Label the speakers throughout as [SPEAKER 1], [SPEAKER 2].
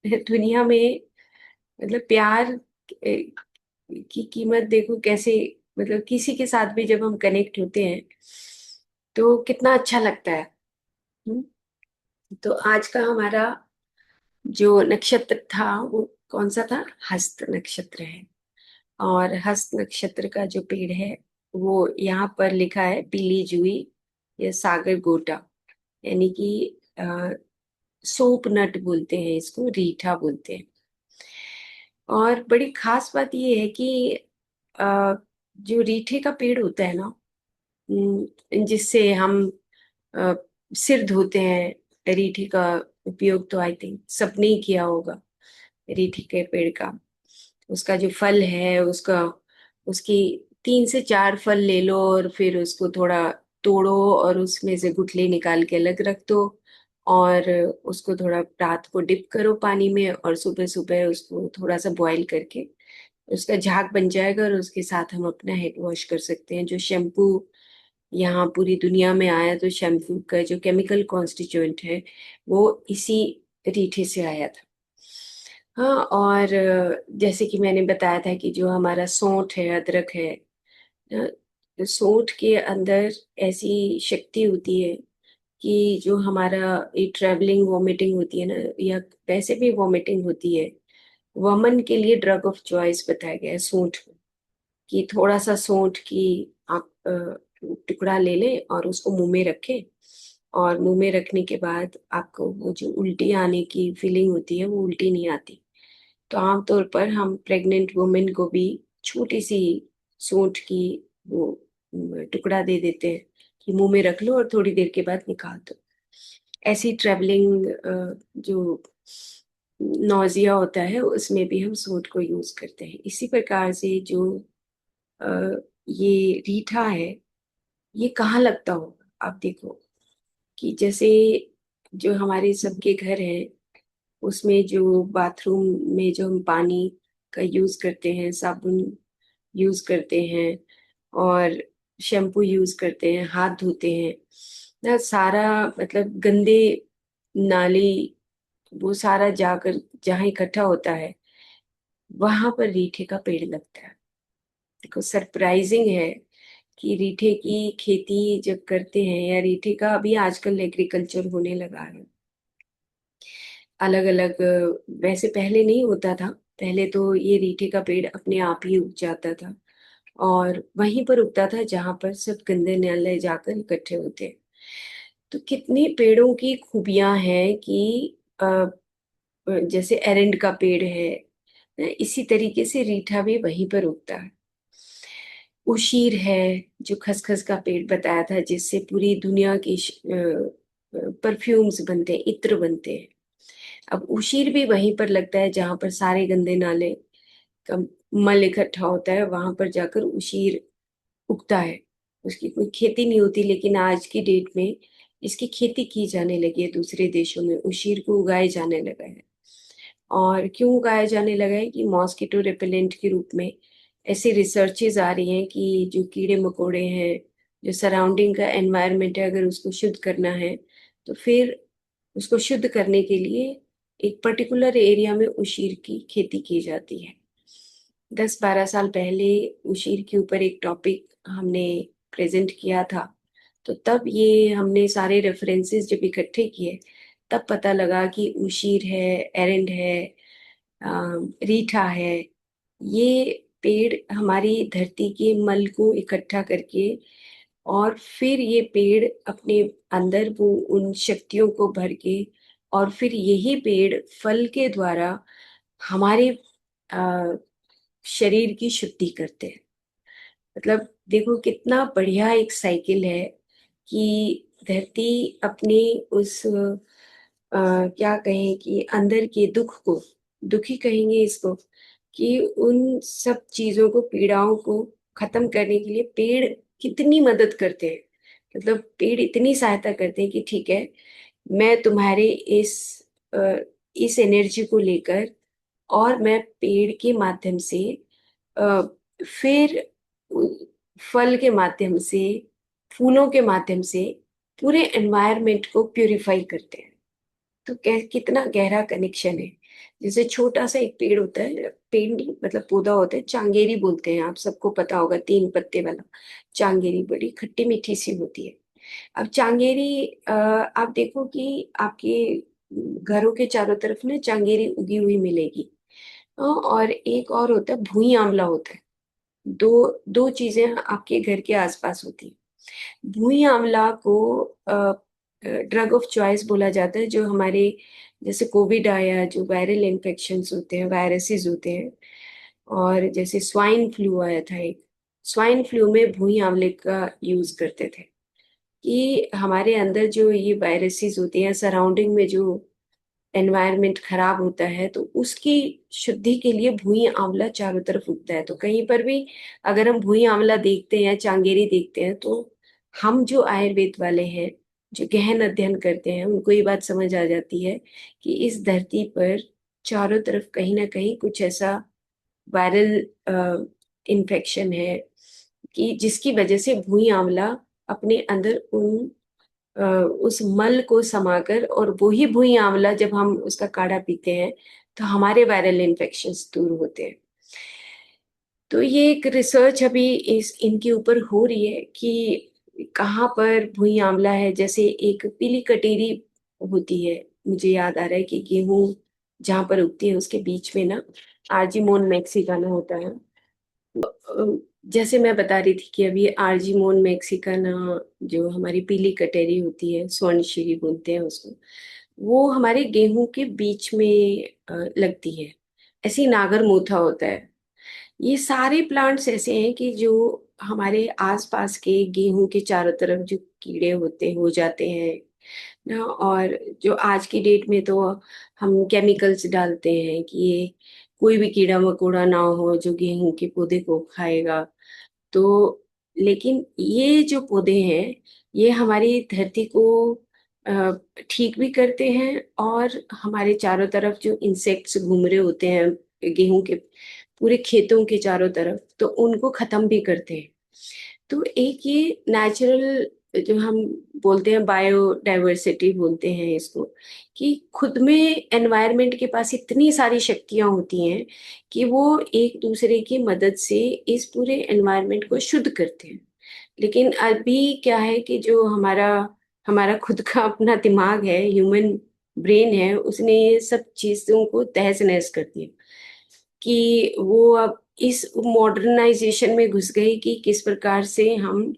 [SPEAKER 1] दुनिया में मतलब प्यार की कीमत देखो कैसे, मतलब किसी के साथ भी जब हम कनेक्ट होते हैं तो कितना अच्छा लगता है। हम्म? तो आज का हमारा जो नक्षत्र था वो कौन सा था? हस्त नक्षत्र है। और हस्त नक्षत्र का जो पेड़ है वो यहाँ पर लिखा है पीली जुई या सागर गोटा, यानी कि सोप नट बोलते हैं इसको, रीठा बोलते हैं। और बड़ी खास बात ये है कि अ, जो रीठे का पेड़ होता है ना, जिससे हम अ, सिर धोते हैं, रीठे का उपयोग तो आई थिंक सबने ही किया होगा। रीठे के पेड़ का उसका जो फल है उसका, उसकी 3 से 4 फल ले लो और फिर उसको थोड़ा तोड़ो और उसमें से गुठली निकाल के अलग रख दो। और उसको थोड़ा रात को डिप करो पानी में और सुबह सुबह उसको थोड़ा सा बॉईल करके उसका झाग बन जाएगा और उसके साथ हम अपना हेड वॉश कर सकते हैं। जो शैम्पू यहाँ पूरी दुनिया में आया, तो शैम्पू का जो केमिकल कॉन्स्टिट्यूएंट है वो इसी रीठे से आया था। हाँ, और जैसे कि मैंने बताया था कि जो हमारा सौंठ है, अदरक है, सौंठ के अंदर ऐसी शक्ति होती है कि जो हमारा ये ट्रैवलिंग वॉमिटिंग होती है ना, या वैसे भी वॉमिटिंग होती है, वमन के लिए ड्रग ऑफ चॉइस बताया गया है सूंठ को। कि थोड़ा सा सूंठ की आप टुकड़ा ले लें और उसको मुंह में रखें, और मुंह में रखने के बाद आपको वो जो उल्टी आने की फीलिंग होती है वो उल्टी नहीं आती। तो आमतौर पर हम प्रेग्नेंट वुमेन को भी छोटी सी सूंठ की वो टुकड़ा दे देते हैं कि मुंह में रख लो और थोड़ी देर के बाद निकाल दो। ऐसी ट्रैवलिंग जो नौजिया होता है उसमें भी हम सूंठ को यूज करते हैं। इसी प्रकार से जो अ, ये रीठा है, ये कहाँ लगता होगा आप देखो। कि जैसे जो हमारे सबके घर हैं उसमें जो बाथरूम में जो हम पानी का यूज करते हैं, साबुन यूज करते हैं और शैम्पू यूज करते हैं, हाथ धोते हैं ना, सारा मतलब गंदे नाली वो सारा जाकर जहाँ इकट्ठा होता है वहां पर रीठे का पेड़ लगता है। देखो सरप्राइजिंग है कि रीठे की खेती जब करते हैं, या रीठे का अभी आजकल एग्रीकल्चर होने लगा है अलग अलग। वैसे पहले नहीं होता था, पहले तो ये रीठे का पेड़ अपने आप ही उग जाता था और वहीं पर उगता था जहां पर सब गंदे नाले जाकर इकट्ठे होते हैं। तो कितने पेड़ों की खूबियां हैं कि जैसे एरंड का पेड़ है, इसी तरीके से रीठा भी वहीं पर उगता है। उशीर है, जो खसखस का पेड़ बताया था जिससे पूरी दुनिया की परफ्यूम्स बनते हैं, इत्र बनते हैं। अब उशीर भी वहीं पर लगता है जहां पर सारे गंदे नाले का मल इकट्ठा होता है, वहां पर जाकर उशीर उगता है। उसकी कोई खेती नहीं होती, लेकिन आज की डेट में इसकी खेती की जाने लगी है। दूसरे देशों में उशीर को उगाए जाने लगा है। और क्यों उगाया जाने लगा है कि मॉस्किटो रिपेलेंट के रूप में ऐसी रिसर्चेज आ रही हैं कि जो कीड़े मकोड़े हैं, जो सराउंडिंग का एनवायरनमेंट है, अगर उसको शुद्ध करना है तो फिर उसको शुद्ध करने के लिए एक पर्टिकुलर एरिया में उशीर की खेती की जाती है। 10-12 साल पहले उशीर के ऊपर एक टॉपिक हमने प्रेजेंट किया था, तो तब ये हमने सारे रेफरेंसेस जब इकट्ठे किए तब पता लगा कि उशीर है, एरंड है, रीठा है, ये पेड़ हमारी धरती के मल को इकट्ठा करके और फिर ये पेड़ अपने अंदर वो उन शक्तियों को भर के और फिर यही पेड़ फल के द्वारा हमारे अ, शरीर की शुद्धि करते हैं। मतलब देखो कितना बढ़िया एक साइकिल है कि धरती अपने उस क्या कहें कि अंदर के दुख को, दुखी कहेंगे इसको, कि उन सब चीजों को, पीड़ाओं को खत्म करने के लिए पेड़ कितनी मदद करते हैं। मतलब पेड़ इतनी सहायता करते हैं कि ठीक है, मैं तुम्हारे अ, इस एनर्जी को लेकर और मैं पेड़ के माध्यम से अ, फिर उ- फल के माध्यम से, फूलों के माध्यम से पूरे एनवायरनमेंट को प्यूरिफाई करते हैं। तो कितना गहरा कनेक्शन है। जैसे छोटा सा एक पेड़ होता है, पेड़ नहीं मतलब पौधा होता है, चांगेरी बोलते हैं, आप सबको पता होगा, 3 पत्ते वाला चांगेरी, बड़ी खट्टी मीठी सी होती है। अब चांगेरी आप देखो कि आपके घरों के चारों तरफ ना चांगेरी उगी हुई मिलेगी। और एक और होता है, भुई आंवला होता है। दो दो चीजें आपके घर के आसपास होती हैं। भुई आंवला को ड्रग ऑफ चॉइस बोला जाता है, जो हमारे जैसे कोविड आया, जो वायरल इन्फेक्शंस होते हैं, वायरसेस होते हैं, और जैसे स्वाइन फ्लू आया था एक, स्वाइन फ्लू में भुई आंवले का यूज करते थे कि हमारे अंदर जो ये वायरसेस होते हैं, सराउंडिंग में जो एनवायरनमेंट खराब होता है, तो उसकी शुद्धि के लिए भुई आंवला चारों तरफ उगता है। तो कहीं पर भी अगर हम भुई आंवला देखते हैं, चांगेरी देखते हैं, तो हम जो आयुर्वेद वाले हैं, जो गहन अध्ययन करते हैं, उनको ये बात समझ आ जाती है कि इस धरती पर चारों तरफ कहीं ना कहीं कुछ ऐसा वायरल इन्फेक्शन है कि जिसकी वजह से भुई आंवला अपने अंदर उस मल को समाकर, और वो ही भुई आंवला जब हम उसका काढ़ा पीते हैं तो हमारे वायरल इन्फेक्शंस दूर होते हैं। तो ये एक रिसर्च अभी इस इनके ऊपर हो रही है कि कहाँ पर भुई आंवला है। जैसे एक पीली कटेरी होती है, मुझे याद आ रहा है कि गेहूं जहाँ पर उगती है उसके बीच में ना आर्जिमोन मैक्सिकाना होता है। जैसे मैं बता रही थी कि अभी आर्जिमोन मैक्सिकाना, जो हमारी पीली कटेरी होती है, स्वर्णशीरी बोलते हैं उसको, वो हमारे गेहूं के बीच में लगती है। ऐसे ही नागर मोथा होता है। ये सारे प्लांट्स ऐसे हैं कि जो हमारे आसपास के गेहूं के चारों तरफ जो कीड़े होते हो जाते हैं ना, और जो आज की डेट में तो हम केमिकल्स डालते हैं कि ये कोई भी कीड़ा मकोड़ा ना हो जो गेहूं के पौधे को खाएगा। तो लेकिन ये जो पौधे हैं, ये हमारी धरती को अ, ठीक भी करते हैं, और हमारे चारों तरफ जो इंसेक्ट्स घूम रहे होते हैं गेहूं के पूरे खेतों के चारों तरफ, तो उनको खत्म भी करते हैं। तो एक ये नेचुरल, जो हम बोलते हैं बायोडाइवर्सिटी बोलते हैं इसको, कि खुद में एनवायरनमेंट के पास इतनी सारी शक्तियां होती हैं कि वो एक दूसरे की मदद से इस पूरे एनवायरनमेंट को शुद्ध करते हैं। लेकिन अभी क्या है कि जो हमारा हमारा खुद का अपना दिमाग है, ह्यूमन ब्रेन है, उसने ये सब चीजों को तहस नहस कर दिया कि वो अब इस मॉडर्नाइजेशन में घुस गई कि किस प्रकार से हम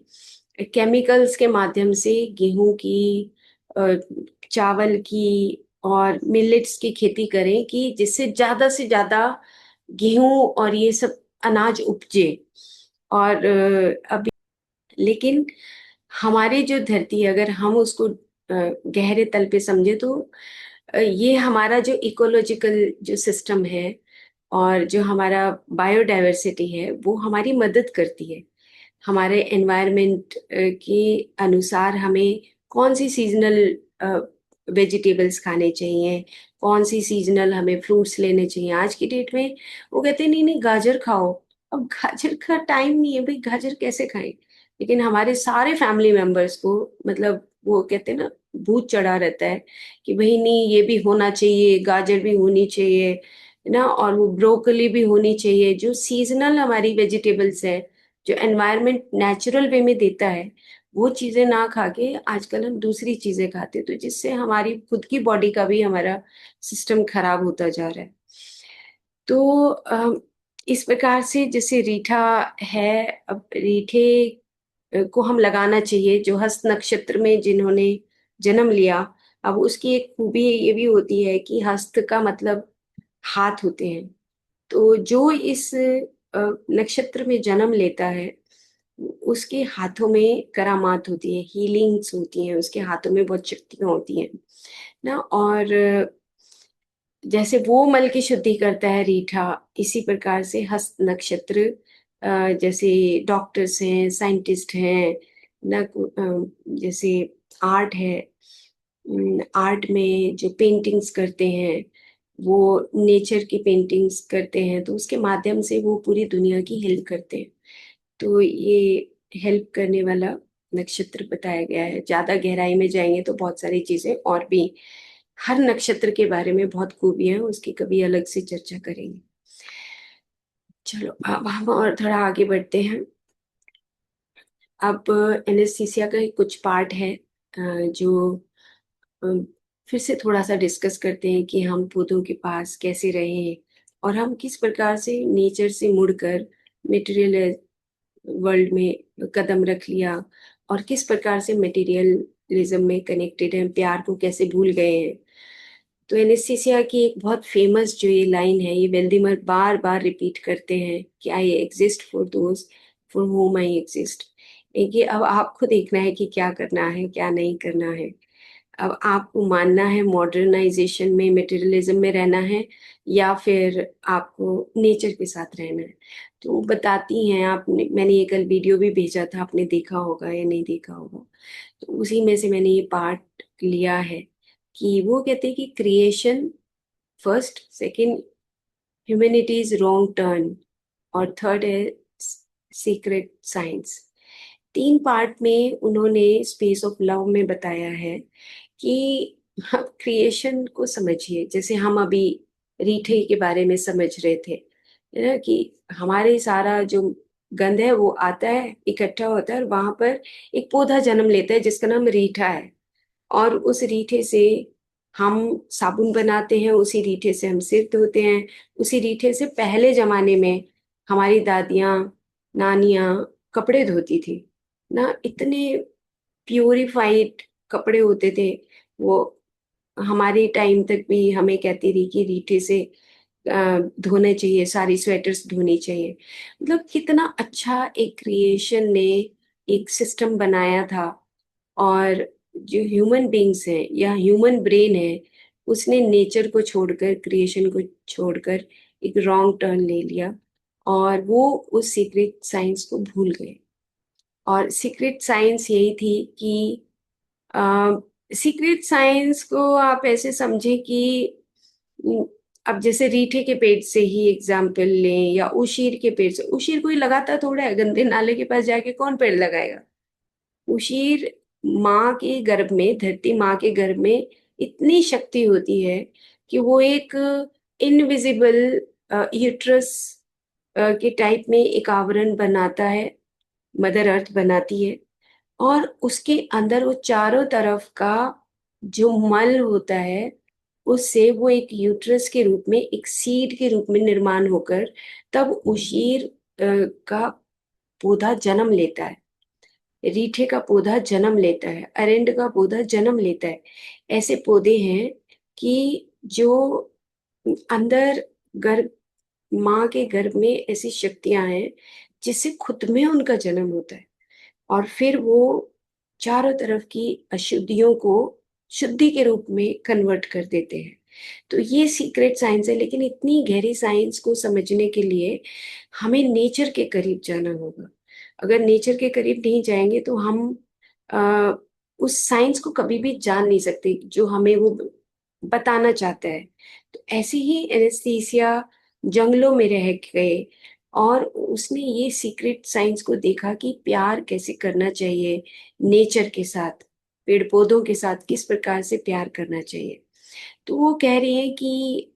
[SPEAKER 1] केमिकल्स के माध्यम से गेहूं की, अ, चावल की और मिलेट्स की खेती करें कि जिससे ज्यादा से ज्यादा गेहूं और ये सब अनाज उपजे। और अभी लेकिन हमारी जो धरती है, अगर हम उसको गहरे तल पे समझे, तो ये हमारा जो इकोलॉजिकल जो सिस्टम है और जो हमारा बायोडायवर्सिटी है, वो हमारी मदद करती है। हमारे एनवायरनमेंट के अनुसार हमें कौन सी सीजनल वेजिटेबल्स खाने चाहिए, कौन सी सीजनल हमें फ्रूट्स लेने चाहिए। आज की डेट में वो कहते हैं नहीं नहीं गाजर खाओ। अब गाजर का टाइम नहीं है भाई, गाजर कैसे खाएं। लेकिन हमारे सारे फैमिली मेंबर्स को, मतलब वो कहते हैं ना, भूत चढ़ा रहता है कि भाई नहीं ये भी होना चाहिए, गाजर भी होनी चाहिए, है ना, और वो ब्रोकली भी होनी चाहिए। जो सीजनल हमारी वेजिटेबल्स है, जो एनवायरनमेंट नेचुरल वे में देता है, वो चीजें ना खा के आजकल हम दूसरी चीजें खाते हैं, तो जिससे हमारी खुद की बॉडी का भी हमारा सिस्टम खराब होता जा रहा है। तो इस प्रकार से जैसे रीठा है, अब रीठे को हम लगाना चाहिए जो हस्त नक्षत्र में जिन्होंने जन्म लिया। अब उसकी एक खूबी ये भी होती है कि हस्त का मतलब हाथ होते हैं। तो जो इस नक्षत्र में जन्म लेता है, उसके हाथों में करामात होती है, हीलिंग्स होती हैं, उसके हाथों में बहुत शक्तियां होती हैं ना। और जैसे वो मल की शुद्धि करता है रीठा, इसी प्रकार से हस्त नक्षत्र, जैसे डॉक्टर्स हैं, साइंटिस्ट हैं ना, जैसे आर्ट है, आर्ट में जो पेंटिंग्स करते हैं, वो नेचर की पेंटिंग्स करते हैं, तो उसके माध्यम से वो पूरी दुनिया की हेल्प करते हैं। तो ये हेल्प करने वाला नक्षत्र बताया गया है। ज्यादा गहराई में जाएंगे तो बहुत सारी चीजें और भी हर नक्षत्र के बारे में बहुत खूबियां हैं, उसकी कभी अलग से चर्चा करेंगे। चलो अब हम और थोड़ा आगे बढ़ते हैं। अब एनेस्थीसिया का ही कुछ पार्ट है जो अ, फिर से थोड़ा सा डिस्कस करते हैं कि हम पौधों के पास कैसे रहें और हम किस प्रकार से नेचर से मुड़कर मटेरियल वर्ल्ड में कदम रख लिया और किस प्रकार से मटेरियलिज्म में कनेक्टेड हैं, प्यार को कैसे भूल गए हैं। तो एनेस्थीसिया की एक बहुत फेमस जो ये लाइन है, ये वेल्दिमर बार बार रिपीट करते हैं कि I exist for those for home I exist. देखिए अब आपको देखना है कि क्या करना है क्या नहीं करना है। अब आपको मानना है मॉडर्नाइजेशन में मटेरियलिज्म में रहना है या फिर आपको नेचर के साथ रहना है। तो वो बताती हैं, आपने मैंने ये कल वीडियो भी भेजा था, आपने देखा होगा या नहीं देखा होगा। तो उसी में से मैंने ये पार्ट लिया है कि वो कहते हैं कि creation first, second humanities wrong turn, और थर्ड है सीक्रेट साइंस। तीन पार्ट में उन्होंने स्पेस ऑफ लव में बताया है कि आप क्रिएशन को समझिए, जैसे हम अभी रीठे के बारे में समझ रहे थे, है ना, कि हमारे सारा जो गंध है वो आता है, इकट्ठा होता है और वहां पर एक पौधा जन्म लेता है जिसका नाम रीठा है। और उस रीठे से हम साबुन बनाते हैं, उसी रीठे से हम सिर धोते हैं, उसी रीठे से पहले जमाने में हमारी दादियाँ नानियाँ कपड़े धोती थी ना। इतने प्यूरिफाइड कपड़े होते थे वो। हमारी टाइम तक भी हमें कहती रही कि रीठे से धोने चाहिए, सारी स्वेटर्स धोनी चाहिए। मतलब कितना अच्छा एक क्रिएशन ने एक सिस्टम बनाया था। और जो ह्यूमन बींग्स हैं या ह्यूमन ब्रेन है, उसने नेचर को छोड़कर, क्रिएशन को छोड़कर एक रॉन्ग टर्न ले लिया और वो उस सीक्रेट साइंस को भूल गए। और सीक्रेट साइंस यही थी कि सीक्रेट साइंस को आप ऐसे समझे कि न, अब जैसे रीठे के पेड़ से ही एग्जाम्पल लें या उशीर के पेड़ से। उशीर कोई लगाता थोड़ा है, गंदे नाले के पास जाके कौन पेड़ लगाएगा। उशीर माँ के गर्भ में, धरती माँ के गर्भ में इतनी शक्ति होती है कि वो एक इनविजिबल यूट्रस के टाइप में एक आवरण बनाता है, मदर अर्थ बनाती है। और उसके अंदर वो चारों तरफ का जो मल होता है, उससे वो एक यूट्रस के रूप में, एक सीड के रूप में निर्माण होकर तब उशीर का पौधा जन्म लेता है। रीठे का पौधा जन्म लेता है, अरंड का पौधा जन्म लेता है। ऐसे पौधे हैं कि जो अंदर गर्भ, माँ के गर्भ में ऐसी शक्तियां हैं जिससे खुद में उनका जन्म होता है और फिर वो चारों तरफ की अशुद्धियों को शुद्धि के रूप में कन्वर्ट कर देते हैं। तो ये सीक्रेट साइंस है, लेकिन इतनी गहरी साइंस को समझने के लिए हमें नेचर के करीब जाना होगा। अगर नेचर के करीब नहीं जाएंगे तो हम आ, उस साइंस को कभी भी जान नहीं सकते जो हमें वो बताना चाहता है। तो ऐसे ही एनेस्थीसिया जंगलों में रह गए और उसने ये सीक्रेट साइंस को देखा कि प्यार कैसे करना चाहिए नेचर के साथ, पेड़ पौधों के साथ किस प्रकार से प्यार करना चाहिए। तो वो कह रहे हैं कि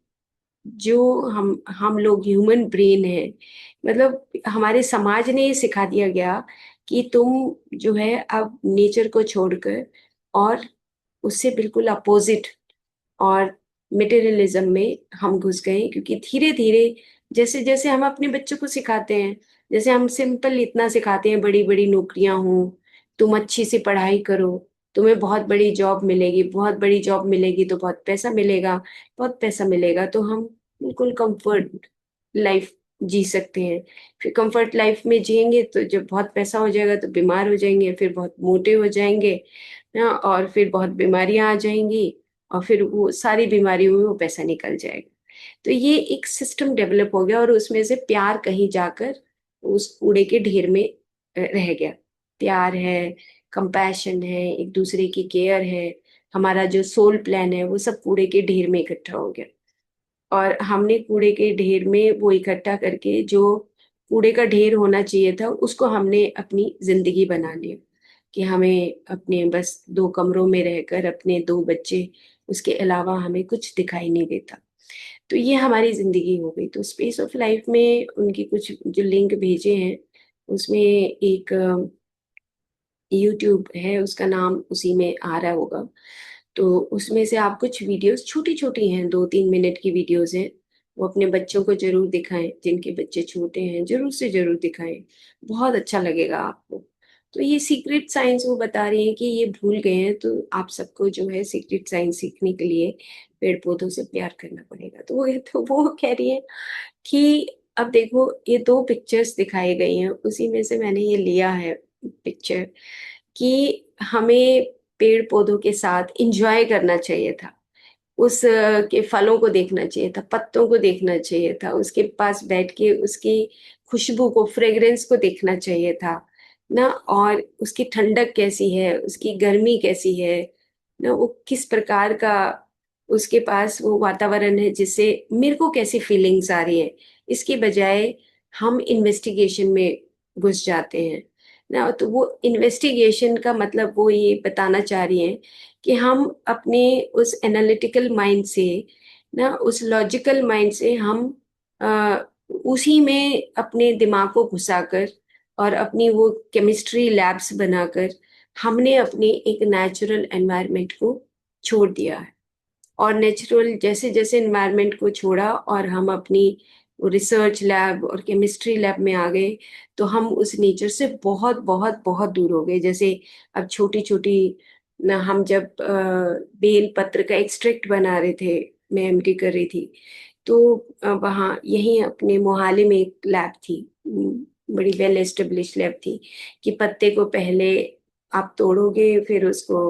[SPEAKER 1] जो हम लोग ह्यूमन ब्रेन है, मतलब हमारे समाज ने ये सिखा दिया गया कि तुम जो है अब नेचर को छोड़कर और उससे बिल्कुल अपोजिट और मटेरियलिज्म में हम घुस गए। क्योंकि धीरे धीरे जैसे जैसे हम अपने बच्चों को सिखाते हैं, जैसे हम सिंपल इतना सिखाते हैं बड़ी बड़ी नौकरियां हो, तुम अच्छी से पढ़ाई करो, तुम्हें बहुत बड़ी जॉब मिलेगी, बहुत बड़ी जॉब मिलेगी तो बहुत पैसा मिलेगा, बहुत पैसा मिलेगा तो हम बिल्कुल कंफर्ट लाइफ जी सकते हैं। फिर कंफर्ट लाइफ में जिएंगे तो जब बहुत पैसा हो जाएगा तो बीमार हो जाएंगे, फिर बहुत मोटे हो जाएंगे ना, और फिर बहुत बीमारियां आ जाएंगी और फिर वो सारी बीमारियों में वो पैसा निकल जाएगा। तो ये एक सिस्टम डेवलप हो गया और उसमें से प्यार कहीं जाकर उस कूड़े के ढेर में रह गया। प्यार है, कंपैशन है, एक दूसरे की केयर है, हमारा जो सोल प्लान है, वो सब कूड़े के ढेर में इकट्ठा हो गया। और हमने कूड़े के ढेर में वो इकट्ठा करके जो कूड़े का ढेर होना चाहिए था उसको हमने अपनी जिंदगी बना लिया कि हमें अपने बस दो कमरों में रहकर अपने दो बच्चे उसके अलावा हमें कुछ दिखाई नहीं देता। तो ये हमारी जिंदगी हो गई। तो स्पेस ऑफ लाइफ में उनकी कुछ जो लिंक भेजे हैं, उसमें एक यूट्यूब है, उसका नाम उसी में आ रहा होगा। तो उसमें से आप कुछ वीडियोस, छोटी छोटी हैं, 2-3 मिनट की वीडियोस हैं, वो अपने बच्चों को जरूर दिखाएं। जिनके बच्चे छोटे हैं जरूर से जरूर दिखाएं, बहुत अच्छा लगेगा आपको। तो ये सीक्रेट साइंस वो बता रही हैं कि ये भूल गए हैं, तो आप सबको जो है सीक्रेट साइंस सीखने के लिए पेड़ पौधों से प्यार करना पड़ेगा। तो वो कह रही है कि अब देखो, ये 2 पिक्चर्स दिखाई गई हैं, उसी में से मैंने ये लिया है पिक्चर, कि हमें पेड़ पौधों के साथ इंजॉय करना चाहिए था। उस के फलों को देखना चाहिए था, पत्तों को देखना चाहिए था, उसके पास बैठ के उसकी खुशबू को, फ्रेग्रेंस को देखना चाहिए था ना। और उसकी ठंडक कैसी है, उसकी गर्मी कैसी है ना, वो किस प्रकार का उसके पास वो वातावरण है, जिससे मेरे को कैसी फीलिंग्स आ रही है। इसके बजाय हम इन्वेस्टिगेशन में घुस जाते हैं ना। तो वो इन्वेस्टिगेशन का मतलब वो ये बताना चाह रही हैं कि हम अपने उस एनालिटिकल माइंड से ना, उस लॉजिकल माइंड से हम अ, उसी में अपने दिमाग को घुसाकर और अपनी वो केमिस्ट्री लैब्स बनाकर हमने अपने एक नेचुरल एनवायरनमेंट को छोड़ दिया है। और नेचुरल जैसे जैसे एनवायरनमेंट को छोड़ा और हम अपनी रिसर्च लैब और केमिस्ट्री लैब में आ गए, तो हम उस नेचर से बहुत बहुत बहुत दूर हो गए। जैसे अब छोटी छोटी ना, हम जब बेल पत्र का एक्सट्रैक्ट बना रहे थे, मैं एमडी कर रही थी, तो वहाँ यहीं अपने मोहाली में एक लैब थी, बड़ी वेल एस्टेब्लिश लैब थी, कि पत्ते को पहले आप तोड़ोगे, फिर उसको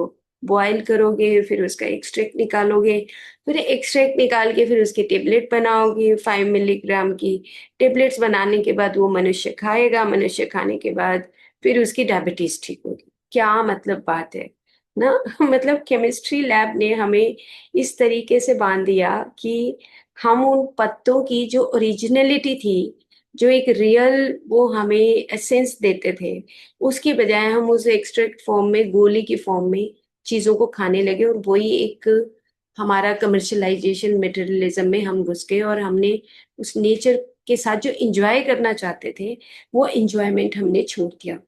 [SPEAKER 1] बॉयल करोगे, फिर उसका एक्सट्रैक्ट निकालोगे, फिर एक्सट्रैक्ट निकाल के फिर उसकी टेबलेट बनाओगे 5 मिलीग्राम की। टेबलेट्स बनाने के बाद वो मनुष्य खाएगा, मनुष्य खाने के बाद फिर उसकी डायबिटीज ठीक होगी। क्या मतलब बात है ना। मतलब केमिस्ट्री लैब ने हमें इस तरीके से बांध दिया कि हम उन पत्तों की जो ओरिजिनलिटी थी, जो एक रियल वो हमें एसेंस देते थे, उसकी बजाय हम उस एक्सट्रैक्ट फॉर्म में, गोली की फॉर्म में चीजों को खाने लगे। और वही एक हमारा कमर्शलाइजेशन, मटेरियलिज्म में हम घुस गए, और हमने उस नेचर के साथ जो इंजॉय करना चाहते थे, वो इंजॉयमेंट हमने छोड़ दिया।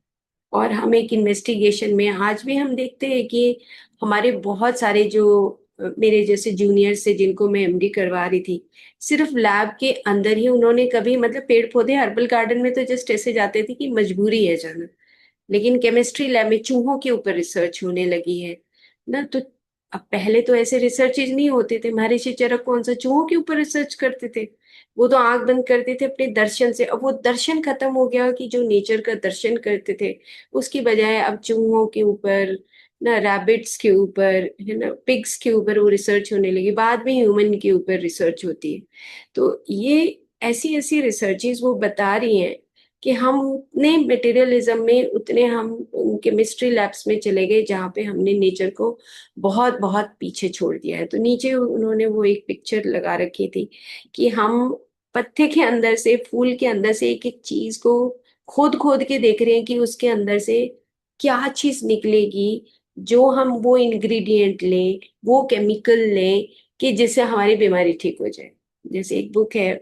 [SPEAKER 1] और हम एक इन्वेस्टिगेशन में आज भी हम देखते हैं कि हमारे बहुत सारे जो मेरे जैसे जूनियर से जिनको मैं एमडी करवा रही थी, सिर्फ लैब के अंदर ही उन्होंने कभी, मतलब पेड़ पौधे हर्बल गार्डन में तो जस्ट ऐसे जाते थे कि मजबूरी है जाना, लेकिन केमिस्ट्री लैब में चूहों के ऊपर रिसर्च होने लगी है ना। तो अब पहले तो ऐसे रिसर्चेज नहीं होते थे, महर्षि चरक कौन सा चूहों के ऊपर रिसर्च करते थे, वो तो आंख बंद करते थे अपने दर्शन से। अब वो दर्शन खत्म हो गया कि जो नेचर का दर्शन करते थे, उसकी बजाय अब चूहों के ऊपर ना, रैबिट्स के ऊपर, है ना, पिग्स के ऊपर वो रिसर्च होने लगी, बाद में ह्यूमन के ऊपर रिसर्च होती है। तो ये ऐसी ऐसी रिसर्चेज वो बता रही हैं कि हम उतने मटेरियलिज्म में, उतने हम केमिस्ट्री लैब्स में चले गए जहाँ पे हमने नेचर को बहुत बहुत पीछे छोड़ दिया है। तो नीचे उन्होंने वो एक पिक्चर लगा रखी थी कि हम पत्ते के अंदर से, फूल के अंदर से एक एक चीज को खोद खोद के देख रहे हैं कि उसके अंदर से क्या चीज निकलेगी, जो हम वो इंग्रेडिएंट लें, वो केमिकल लें, कि जिससे हमारी बीमारी ठीक हो जाए। जैसे एक बुक है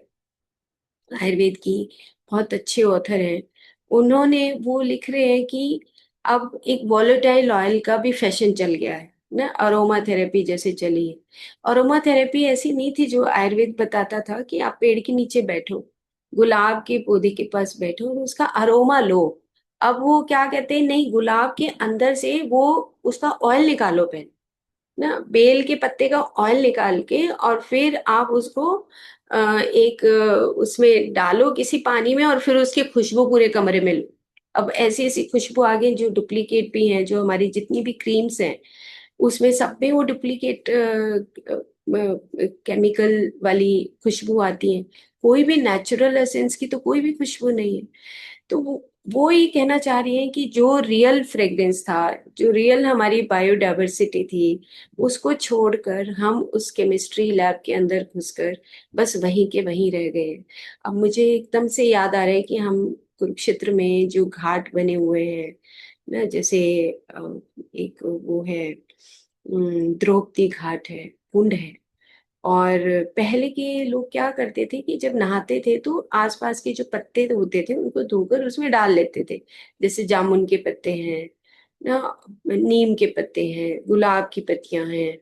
[SPEAKER 1] आयुर्वेद की, बहुत अच्छे ऑथर हैं, उन्होंने वो लिख रहे हैं कि अब एक वॉलेटाइल ऑयल का भी फैशन चल गया है ना, अरोमा थेरेपी जैसे चली है। अरोमा थेरेपी ऐसी नहीं थी जो आयुर्वेद बताता था कि आप पेड़ के नीचे बैठो, गुलाब के पौधे के पास बैठो और उसका अरोमा लो। अब वो क्या कहते हैं, नहीं, गुलाब के अंदर से वो उसका ऑयल निकालो पहले ना, बेल के पत्ते का ऑयल निकाल के, और फिर आप उसको एक उसमें डालो किसी पानी में, और फिर उसकी खुशबू पूरे कमरे में लो। अब ऐसी ऐसी खुशबू आ गई जो डुप्लीकेट भी हैं, जो हमारी जितनी भी क्रीम्स हैं उसमें सब में वो डुप्लीकेट केमिकल वाली खुशबू आती है। कोई भी नेचुरल एसेंस की तो कोई भी खुशबू नहीं है। तो वो ये कहना चाह रही है कि जो रियल फ्रेग्रेंस था, जो रियल हमारी बायोडायवर्सिटी थी, उसको छोड़कर हम उस केमिस्ट्री लैब के अंदर घुसकर बस वहीं के वहीं रह गए हैं। अब मुझे एकदम से याद आ रहा है कि हम कुरुक्षेत्र में जो घाट बने हुए हैं ना, जैसे एक वो है, द्रौपदी घाट है, कुंड है। और पहले के लोग क्या करते थे कि जब नहाते थे तो आसपास के जो पत्ते होते थे उनको धोकर उसमें डाल लेते थे। जैसे जामुन के पत्ते हैं ना, नीम के पत्ते हैं, गुलाब की पत्तियां हैं,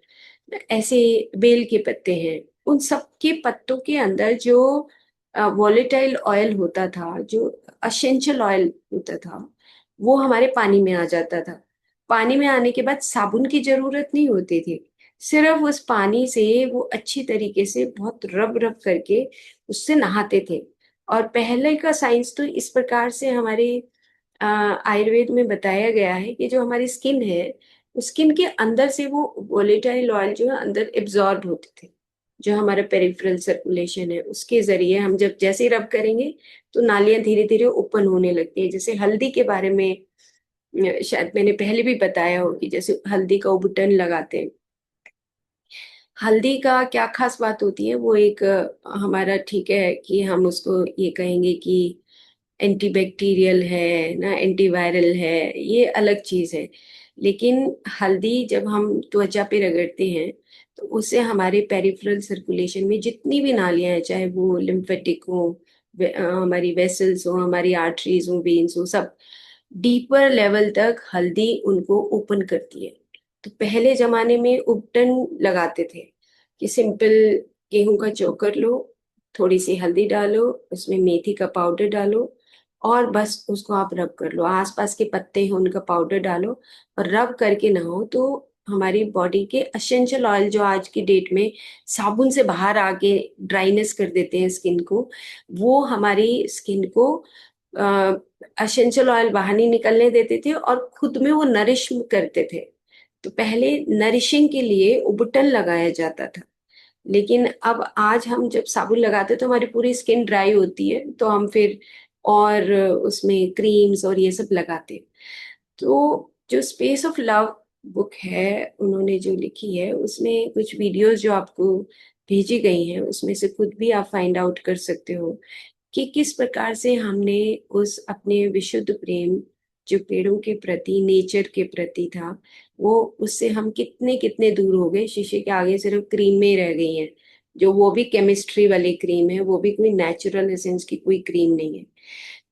[SPEAKER 1] ऐसे बेल के पत्ते हैं। उन सब के पत्तों के अंदर जो वॉलेटाइल ऑयल होता था, जो असेंशियल ऑयल होता था, वो हमारे पानी में आ जाता था। पानी में आने के बाद साबुन की जरूरत नहीं होती थी। सिर्फ उस पानी से वो अच्छी तरीके से बहुत रब रब करके उससे नहाते थे। और पहले का साइंस तो इस प्रकार से हमारे आयुर्वेद में बताया गया है कि जो हमारी स्किन है, उस स्किन के अंदर से वो वोलेटाइल ऑयल जो है अंदर एब्जॉर्ब होते थे। जो हमारा पेरिफेरल सर्कुलेशन है उसके जरिए हम जब जैसे ही रब करेंगे तो नालियां धीरे धीरे ओपन होने लगती है। जैसे हल्दी के बारे में शायद मैंने पहले भी बताया हो कि जैसे हल्दी का उबटन लगाते हैं। हल्दी का क्या खास बात होती है, वो एक हमारा ठीक है कि हम उसको ये कहेंगे कि एंटीबैक्टीरियल है ना, एंटीवायरल है, ये अलग चीज है। लेकिन हल्दी जब हम त्वचा पे रगड़ते हैं तो उससे हमारे पेरिफेरल सर्कुलेशन में जितनी भी नालियां हैं, चाहे वो लिम्फेटिक हो, हमारी वेसल्स हो, हमारी आर्टरीज हो, वेन्स हो, सब डीपर लेवल तक हल्दी उनको ओपन करती है। तो पहले जमाने में उपटन लगाते थे कि सिंपल गेहूं का चोकर लो, थोड़ी सी हल्दी डालो, उसमें मेथी का पाउडर डालो, और बस उसको आप रब कर लो। आसपास के पत्ते हैं उनका पाउडर डालो और रब करके नहाओ तो हमारी बॉडी के असेंशियल ऑयल जो आज की डेट में साबुन से बाहर आके ड्राइनेस कर देते हैं स्किन को, वो हमारी स्किन को असेंशियल ऑयल बाहर नहीं निकलने देते थे और खुद में वो नरिश करते थे। तो पहले नरिशिंग के लिए उबटन लगाया जाता था। लेकिन अब आज हम जब साबुन लगाते हैं तो हमारी पूरी स्किन ड्राई होती है, तो हम फिर और उसमें क्रीम्स और ये सब लगाते हैं। तो जो स्पेस ऑफ लव बुक है, उन्होंने जो लिखी है उसमें कुछ वीडियोस जो आपको भेजी गई हैं उसमें से खुद भी आप फाइंड आउट कर सकते हो कि किस प्रकार से हमने उस अपने विशुद्ध प्रेम जो पेड़ों के प्रति, नेचर के प्रति था, वो उससे हम कितने कितने दूर हो गए। शीशे के आगे सिर्फ क्रीमें रह गई हैं, जो वो भी केमिस्ट्री वाली क्रीम है, वो भी कोई नेचुरल एसेंस की कोई क्रीम नहीं है।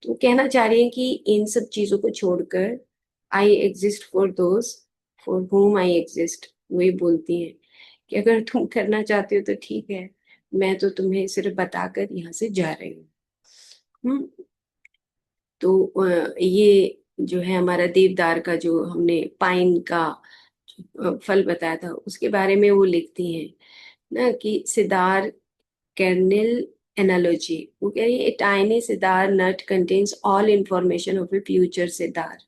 [SPEAKER 1] तो कहना चाह रही हैं कि इन सब चीजों को छोड़कर I exist for those for whom I exist. वही बोलती हैं कि अगर तुम करना चाहते हो तो ठीक है, मैं तो तुम्हें सिर्फ बताकर यहाँ से जा रही हूँ। हम्म। तो ये जो है हमारा देवदार का, जो हमने पाइन का फल बताया था, उसके बारे में वो लिखती हैं ना कि सिदार kernel analogy। वो कह रही है, a tiny Sidar nut contains all information of a future Sidar.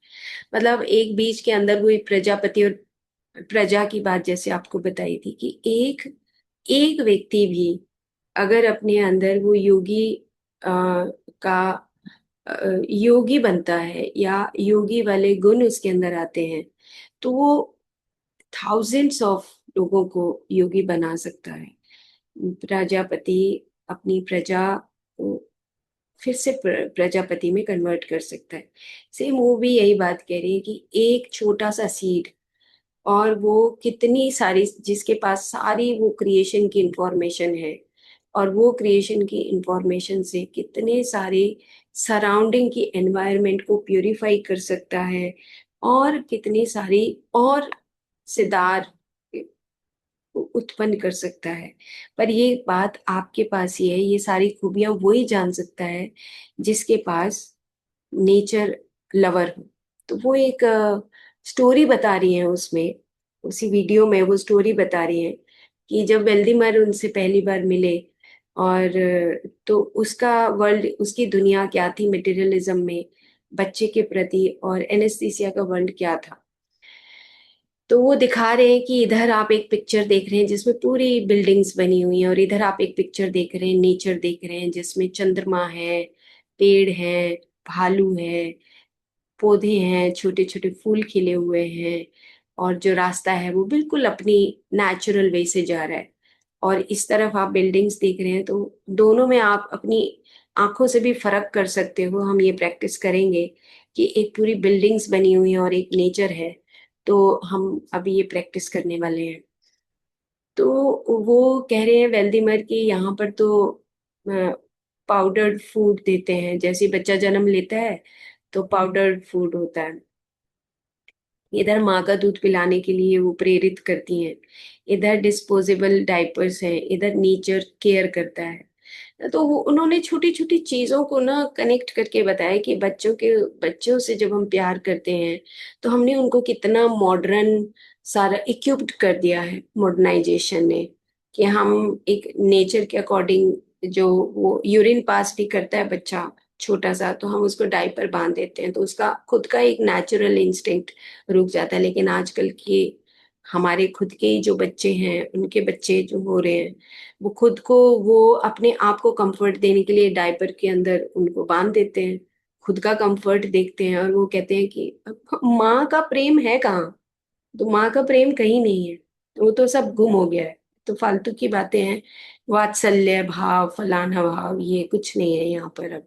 [SPEAKER 1] मतलब एक बीज के अंदर कोई प्रजापति और प्रजा की बात जैसे आपको बताई थी कि एक एक व्यक्ति भी अगर अपने अंदर वो योगी का योगी बनता है या योगी वाले गुण उसके अंदर आते हैं, तो वो थाउजेंड्स ऑफ लोगों को योगी बना सकता है। प्रजापति अपनी प्रजा को फिर से प्रजापति में कन्वर्ट कर सकता है। सेम वो भी यही बात कह रही है कि एक छोटा सा सीड, और वो कितनी सारी, जिसके पास सारी वो क्रिएशन की इंफॉर्मेशन है, और वो क्रिएशन की इंफॉर्मेशन से कितने सारे सराउंडिंग की एनवायरनमेंट को प्यूरिफाई कर सकता है, और कितनी सारी और सिदार उत्पन्न कर सकता है। पर ये बात आपके पास ही है, ये सारी खूबियां वही जान सकता है जिसके पास नेचर लवर हो। तो वो एक स्टोरी बता रही है उसमें, उसी वीडियो में वो स्टोरी बता रही है कि जब वेल्दिमर उनसे पहली बार मिले, और तो उसका वर्ल्ड, उसकी दुनिया क्या थी मटेरियलिज्म में, बच्चे के प्रति, और एनेस्थीसिया का वर्ल्ड क्या था। तो वो दिखा रहे हैं कि इधर आप एक पिक्चर देख रहे हैं जिसमें पूरी बिल्डिंग्स बनी हुई हैं, और इधर आप एक पिक्चर देख रहे हैं, नेचर देख रहे हैं जिसमें चंद्रमा है, पेड़ है, भालू है, पौधे हैं, छोटे छोटे फूल खिले हुए हैं, और जो रास्ता है वो बिल्कुल अपनी नेचुरल वे से जा रहा है। और इस तरफ आप बिल्डिंग्स देख रहे हैं, तो दोनों में आप अपनी आंखों से भी फर्क कर सकते हो। हम ये प्रैक्टिस करेंगे कि एक पूरी बिल्डिंग्स बनी हुई है और एक नेचर है, तो हम अभी ये प्रैक्टिस करने वाले हैं। तो वो कह रहे हैं वेल्दिमर कि यहाँ पर तो पाउडर्ड फूड देते हैं, जैसे ही बच्चा जन्म लेता है तो पाउडर्ड फूड होता है। इधर माँ का दूध पिलाने के लिए वो प्रेरित करती हैं, इधर डिस्पोजेबल डायपर्स हैं, इधर नेचर केयर करता है। तो वो उन्होंने छोटी छोटी चीजों को ना कनेक्ट करके बताया कि बच्चों से जब हम प्यार करते हैं तो हमने उनको कितना मॉडर्न सारा इक्विप्ड कर दिया है मॉडर्नाइजेशन ने, कि हम एक नेचर के अकॉर्डिंग, जो वो यूरिन पास भी करता है बच्चा छोटा सा, तो हम उसको डायपर बांध देते हैं, तो उसका खुद का एक नेचुरल इंस्टिंक्ट रुक जाता है। लेकिन आजकल के हमारे खुद के ही जो बच्चे हैं, उनके बच्चे जो हो रहे हैं, वो खुद को, वो अपने आप को कंफर्ट देने के लिए डायपर के अंदर उनको बांध देते हैं, खुद का कंफर्ट देखते हैं, और वो कहते हैं कि माँ का प्रेम है कहाँ? तो माँ का प्रेम कहीं नहीं है, वो तो सब गुम हो गया है। तो फालतू की बातें हैं, वात्सल्य भाव फलाना भाव ये कुछ नहीं है यहाँ पर अब।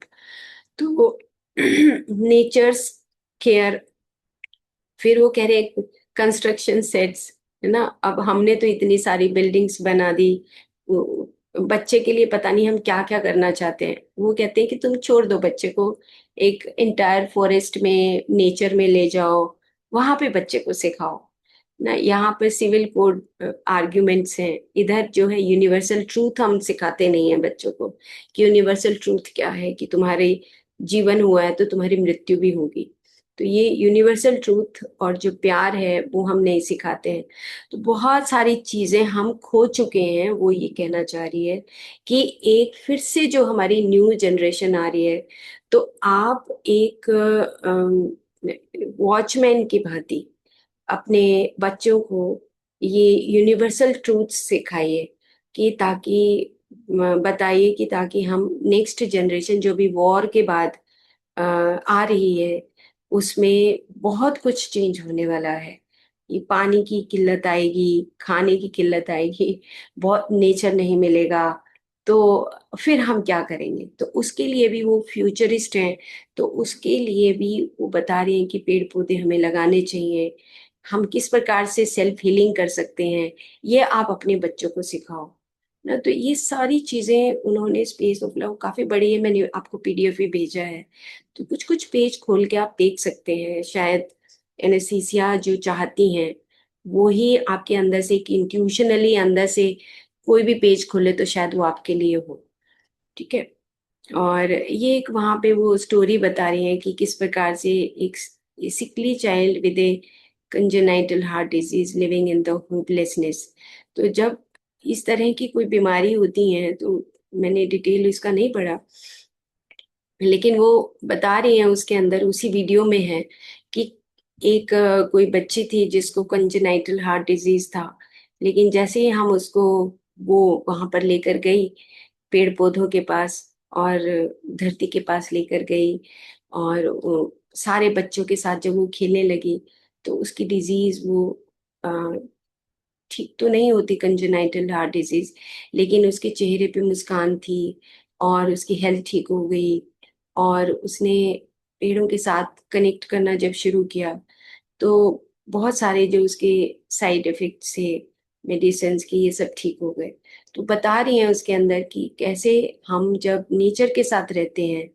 [SPEAKER 1] तो नेचर्स केयर, फिर वो कह रहे कंस्ट्रक्शन सेट्स, है ना, अब हमने तो इतनी सारी बिल्डिंग्स बना दी, वो बच्चे के लिए पता नहीं हम क्या क्या करना चाहते हैं। वो कहते हैं कि तुम छोड़ दो बच्चे को, एक इंटायर फॉरेस्ट में नेचर में ले जाओ, वहां पे बच्चे को सिखाओ ना। यहाँ पर सिविल कोड आर्ग्यूमेंट्स हैं, इधर जो है यूनिवर्सल ट्रूथ हम सिखाते नहीं हैं बच्चों को, कि यूनिवर्सल ट्रूथ क्या है, कि तुम्हारे जीवन हुआ है तो तुम्हारी मृत्यु भी होगी। तो ये यूनिवर्सल ट्रूथ और जो प्यार है वो हम नहीं सिखाते हैं। तो बहुत सारी चीजें हम खो चुके हैं, वो ये कहना चाह रही है कि एक फिर से जो हमारी न्यू जनरेशन आ रही है, तो आप एक वॉचमैन की भांति अपने बच्चों को ये यूनिवर्सल ट्रूथ सिखाइए, कि ताकि बताइए कि ताकि हम नेक्स्ट जनरेशन जो भी वॉर के बाद आ रही है, उसमें बहुत कुछ चेंज होने वाला है। ये पानी की किल्लत आएगी, खाने की किल्लत आएगी, बहुत नेचर नहीं मिलेगा, तो फिर हम क्या करेंगे? तो उसके लिए भी वो फ्यूचरिस्ट हैं, तो उसके लिए भी वो बता रहे हैं कि पेड़ पौधे हमें लगाने चाहिए, हम किस प्रकार से सेल्फ हीलिंग कर सकते हैं, ये आप अपने बच्चों को सिखाओ ना। तो ये सारी चीजें उन्होंने स्पेस ऑफ लव, काफी बड़ी है, मैंने आपको पीडीएफ भी भेजा है, तो कुछ कुछ पेज खोल के आप देख सकते हैं। शायद एनेस्थीसिया जो चाहती हैं वो ही आपके अंदर से, एक इंट्यूशनली अंदर से कोई भी पेज खोले तो शायद वो आपके लिए हो। ठीक है। और ये एक वहां पे वो स्टोरी बता रही है कि किस प्रकार से एक sickly child with a congenital heart disease living in the hopelessness, तो जब इस तरह की कोई बीमारी होती है, तो मैंने डिटेल इसका नहीं पढ़ा, लेकिन वो बता रही हैं उसके अंदर, उसी वीडियो में है कि एक कोई बच्ची थी जिसको कंजेनाइटल हार्ट डिजीज था, लेकिन जैसे ही हम उसको वो वहां पर लेकर गई, पेड़ पौधों के पास और धरती के पास लेकर गई, और वो सारे बच्चों के साथ जब वो खेलने लगी, तो उसकी डिजीज वो अ, ठीक तो नहीं होती कंजेनाइटल हार्ट डिजीज, लेकिन उसके चेहरे पे मुस्कान थी, और उसकी हेल्थ ठीक हो गई, और उसने पेड़ों के साथ कनेक्ट करना जब शुरू किया, तो बहुत सारे जो उसके साइड इफेक्ट्स थे मेडिसिन के, ये सब ठीक हो गए। तो बता रही हैं उसके अंदर कि कैसे हम जब नेचर के साथ रहते हैं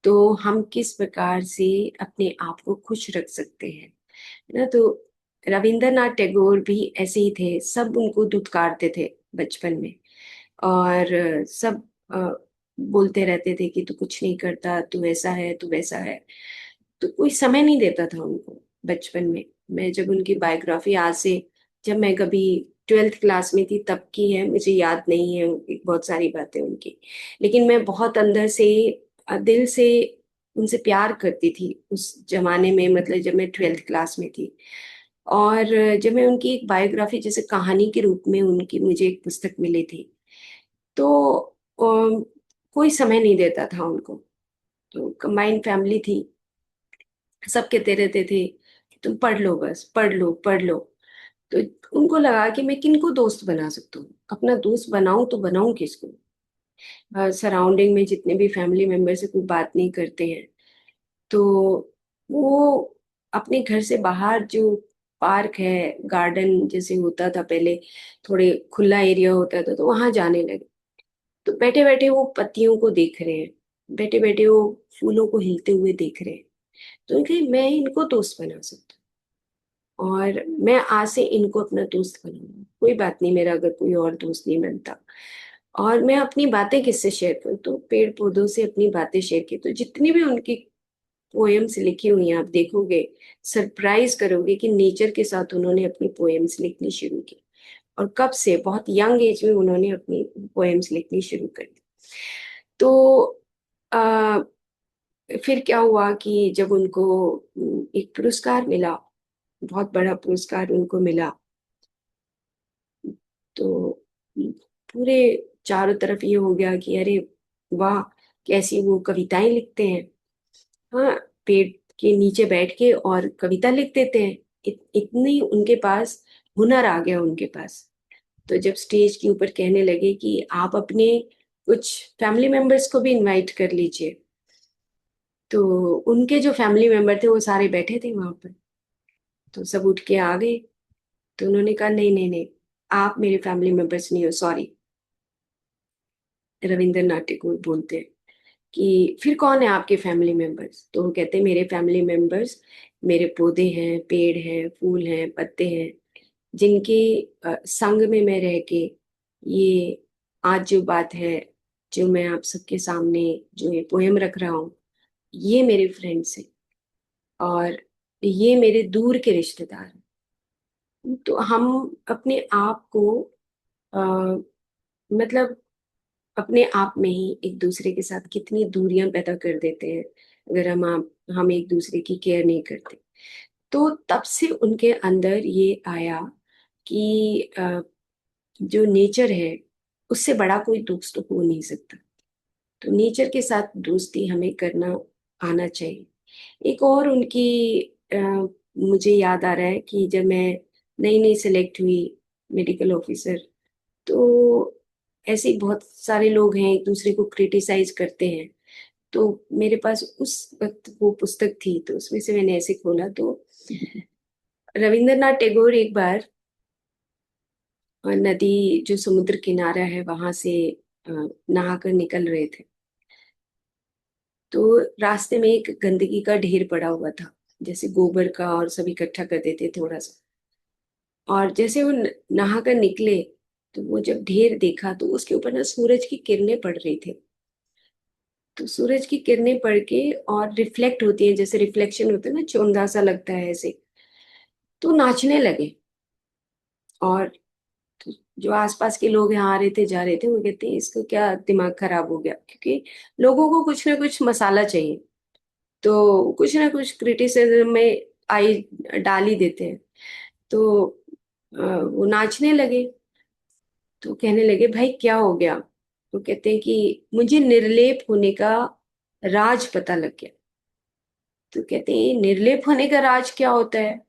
[SPEAKER 1] तो हम किस प्रकार से अपने आप को खुश रख सकते हैं, है ना। तो रविंद्रनाथ टैगोर भी ऐसे ही थे, सब उनको धुतकारते थे बचपन में, और सब बोलते रहते थे कि तू कुछ नहीं करता, तू ऐसा है, तू वैसा है, तो कोई समय नहीं देता था उनको बचपन में। मैं जब उनकी बायोग्राफी आज से, जब मैं कभी ट्वेल्थ क्लास में थी तब की है, मुझे याद नहीं है बहुत सारी बातें उनकी, लेकिन मैं बहुत अंदर से दिल से उनसे प्यार करती थी उस जमाने में, मतलब जब मैं ट्वेल्थ क्लास में थी। और जब मैं उनकी एक बायोग्राफी जैसे कहानी के रूप में उनकी मुझे एक पुस्तक मिली थी, तो कोई समय नहीं देता था उनको। तो कंबाइंड फैमिली थी, सब कहते रहते थे कि तुम पढ़ लो, बस पढ़ लो पढ़ लो। तो उनको लगा कि मैं किनको दोस्त बना सकता हूँ, अपना दोस्त बनाऊं तो बनाऊं किसको? सराउंडिंग में जितने भी फैमिली मेंबर से कोई बात नहीं करते हैं, तो वो अपने घर से बाहर जो पार्क है, गार्डन जैसे होता था पहले, थोड़े खुला एरिया होता था, तो वहां जाने लगे। तो बैठे बैठे वो पत्तियों को देख रहे हैं, बैठे बैठे वो फूलों को हिलते हुए देख रहे हैं। तो उनके मैं इनको दोस्त बना सकता हूँ, और मैं आज से इनको अपना दोस्त बनाऊंगा। कोई बात नहीं, मेरा अगर कोई और दोस्त नहीं बनता। और मैं अपनी बातें किससे शेयर करूँ? तो पेड़ पौधों से अपनी बातें शेयर की। तो जितनी भी उनकी पोएम्स लिखी हुई हैं, आप देखोगे, सरप्राइज करोगे कि नेचर के साथ उन्होंने अपनी पोएम्स लिखनी शुरू की। और कब से, बहुत यंग एज में उन्होंने अपनी पोएम्स लिखनी शुरू कर दी। तो आ, फिर क्या हुआ कि जब उनको एक पुरस्कार मिला, बहुत बड़ा पुरस्कार उनको मिला, तो पूरे चारों तरफ ये हो गया कि अरे वाह, कैसी वो कविताएं लिखते हैं। हाँ, पेड़ के नीचे बैठ के और कविता लिख देते हैं। इतनी उनके पास हुनर आ गया उनके पास। तो जब स्टेज के ऊपर कहने लगे कि आप अपने कुछ फैमिली मेंबर्स को भी इनवाइट कर लीजिए, तो उनके जो फैमिली मेंबर थे वो सारे बैठे थे वहां पर। तो सब उठ के आ गए। तो उन्होंने कहा नहीं नहीं नहीं, आप मेरे फैमिली मेंबर्स नहीं हो, सॉरी। रविंद्रनाथ टैगोर बोलते हैं कि फिर कौन है आपके फैमिली मेंबर्स? तो वो कहते हैं मेरे फैमिली मेंबर्स मेरे पौधे हैं, पेड़ हैं, फूल हैं, पत्ते हैं, जिनके संग में मैं रह के ये आज जो बात है, जो मैं आप सबके सामने जो ये पोएम रख रहा हूँ, ये मेरे फ्रेंड्स हैं, और ये मेरे दूर के रिश्तेदार हैं। तो हम अपने आप को अ, मतलब अपने आप में ही एक दूसरे के साथ कितनी दूरियां पैदा कर देते हैं, अगर हम एक दूसरे की केयर नहीं करते। तो तब से उनके अंदर ये आया कि जो नेचर है, उससे बड़ा कोई दोस्त तो हो नहीं सकता। तो नेचर के साथ दोस्ती हमें करना आना चाहिए। एक और उनकी मुझे याद आ रहा है कि जब मैं नई नई सेलेक्ट हुई मेडिकल ऑफिसर, तो ऐसे ही बहुत सारे लोग हैं एक दूसरे को क्रिटिसाइज करते हैं। तो मेरे पास उस वक्त वो पुस्तक थी, तो उसमें से मैंने ऐसे खोला, तो रविंद्रनाथ टैगोर एक बार नदी, जो समुद्र किनारा है, वहां से नहाकर निकल रहे थे। तो रास्ते में एक गंदगी का ढेर पड़ा हुआ था, जैसे गोबर का, और सब इकट्ठा कर देते थोड़ा सा। और जैसे वो नहा कर निकले, तो वो जब ढेर देखा, तो उसके ऊपर ना सूरज की किरणें पड़ रही थी। तो सूरज की किरणें पड़ के और रिफ्लेक्ट होती है, जैसे रिफ्लेक्शन होता है ना, चौंधा सा लगता है ऐसे। तो नाचने लगे। और जो आसपास के लोग यहाँ आ रहे थे, जा रहे थे, वो कहते हैं इसको क्या दिमाग खराब हो गया, क्योंकि लोगों को कुछ ना कुछ मसाला चाहिए, तो कुछ ना कुछ क्रिटिसिज्म में आई डाल ही देते हैं। तो वो नाचने लगे। तो कहने लगे भाई क्या हो गया? तो कहते हैं कि मुझे निर्लेप होने का राज पता लग गया। तो कहते हैं निर्लेप होने का राज क्या होता है?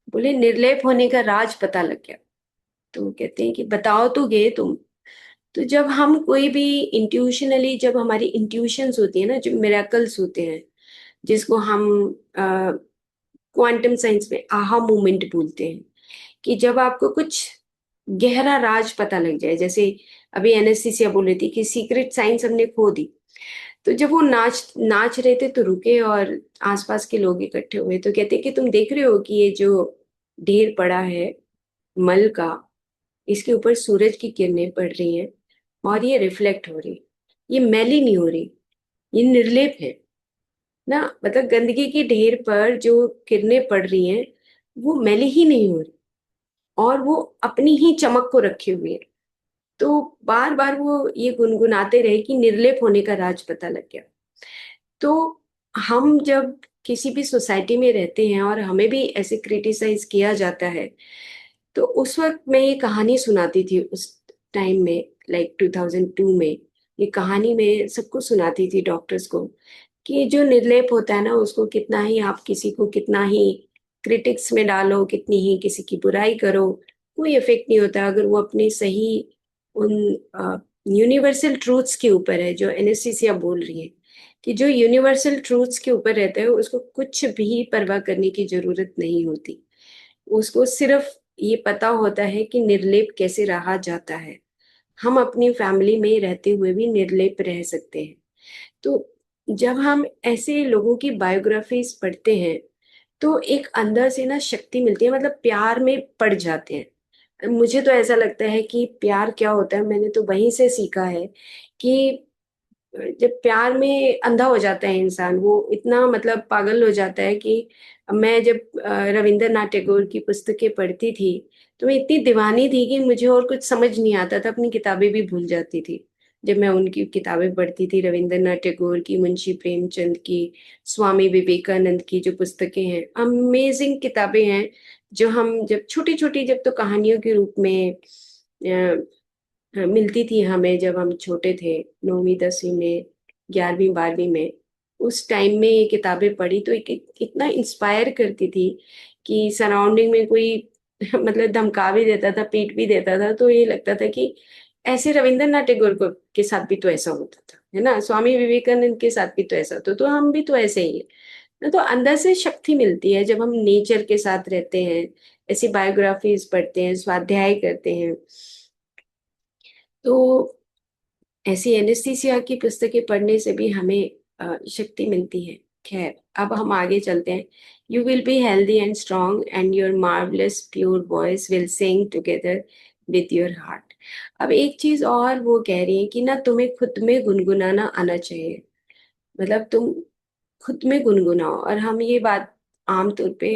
[SPEAKER 1] बोले निर्लेप होने का राज पता लग गया। तो कहते हैं कि बताओ तो गे तुम। तो जब हम कोई भी इंट्यूशनली, जब हमारी इंट्यूशंस होती है ना, जो मिरेकल्स होते हैं, जिसको हम क्वांटम साइंस में आहा मोमेंट बोलते हैं, कि जब आपको कुछ गहरा राज पता लग जाए, जैसे अभी एनेस्थीसिया बोल रही थी कि सीक्रेट साइंस हमने खो दी। तो जब वो नाच नाच रहे थे, तो रुके और आसपास के लोग इकट्ठे हुए, तो कहते कि तुम देख रहे हो कि ये जो ढेर पड़ा है मल का, इसके ऊपर सूरज की किरणें पड़ रही हैं, और ये रिफ्लेक्ट हो रही, ये मैली नहीं हो रही, ये निर्लेप है ना। मतलब गंदगी के ढेर पर जो किरणें पड़ रही हैं, वो मैली ही नहीं हो रही, और वो अपनी ही चमक को रखे हुए है। तो बार बार वो ये गुनगुनाते रहे कि निर्लेप होने का राज पता लग गया। तो हम जब किसी भी सोसाइटी में रहते हैं और हमें भी ऐसे क्रिटिसाइज किया जाता है, तो उस वक्त मैं ये कहानी सुनाती थी उस टाइम में, लाइक 2002 में। ये कहानी मैं सबको सुनाती थी, डॉक्टर्स को, कि जो निर्लेप होता है ना, उसको कितना ही आप किसी को कितना ही क्रिटिक्स में डालो, कितनी ही किसी की बुराई करो, कोई इफेक्ट नहीं होता अगर वो अपनी सही उन यूनिवर्सल ट्रूथ्स के ऊपर है, जो एनेस्थीसिया बोल रही है, कि जो यूनिवर्सल ट्रूथ्स के ऊपर रहता है उसको कुछ भी परवाह करने की जरूरत नहीं होती। उसको सिर्फ ये पता होता है कि निर्लेप कैसे रहा जाता है। हम अपनी फैमिली में रहते हुए भी निर्लेप रह सकते हैं। तो जब हम ऐसे लोगों की बायोग्राफीज पढ़ते हैं तो एक अंदर से ना शक्ति मिलती है, मतलब प्यार में पड़ जाते हैं। मुझे तो ऐसा लगता है कि प्यार क्या होता है, मैंने तो वहीं से सीखा है कि जब प्यार में अंधा हो जाता है इंसान, वो इतना मतलब पागल हो जाता है कि मैं जब रविंद्रनाथ टैगोर की पुस्तकें पढ़ती थी तो मैं इतनी दीवानी थी कि मुझे और कुछ समझ नहीं आता था, अपनी किताबें भी भूल जाती थी जब मैं उनकी किताबें पढ़ती थी। रविंद्रनाथ टैगोर की, मुंशी प्रेमचंद की, स्वामी विवेकानंद की जो पुस्तकें हैं, अमेजिंग किताबें हैं, जो हम जब छोटी छोटी, जब तो कहानियों के रूप में मिलती थी हमें जब हम छोटे थे, 9वीं 10वीं में, 11वीं 12वीं में, उस टाइम में ये किताबें पढ़ी तो इतना इंस्पायर करती थी कि सराउंडिंग में कोई मतलब धमका भी देता था, पीट भी देता था, तो ये लगता था कि ऐसे रविंद्रनाथ टैगोर को के साथ भी तो ऐसा होता था, है ना, स्वामी विवेकानंद के साथ भी तो ऐसा होता, तो हम भी तो ऐसे ही है ना। तो अंदर से शक्ति मिलती है जब हम नेचर के साथ रहते हैं, ऐसी बायोग्राफीज पढ़ते हैं, स्वाध्याय करते हैं। तो ऐसी एनेस्थीसिया की पुस्तकें पढ़ने से भी हमें शक्ति मिलती है। खैर, अब हम आगे चलते हैं। You will be healthy and strong and your marvellous pure voice will sing together with your heart. अब एक चीज और वो कह रही है कि ना तुम्हें खुद में गुनगुनाना आना चाहिए, मतलब तुम खुद में गुनगुनाओ। और हम ये बात आमतौर पे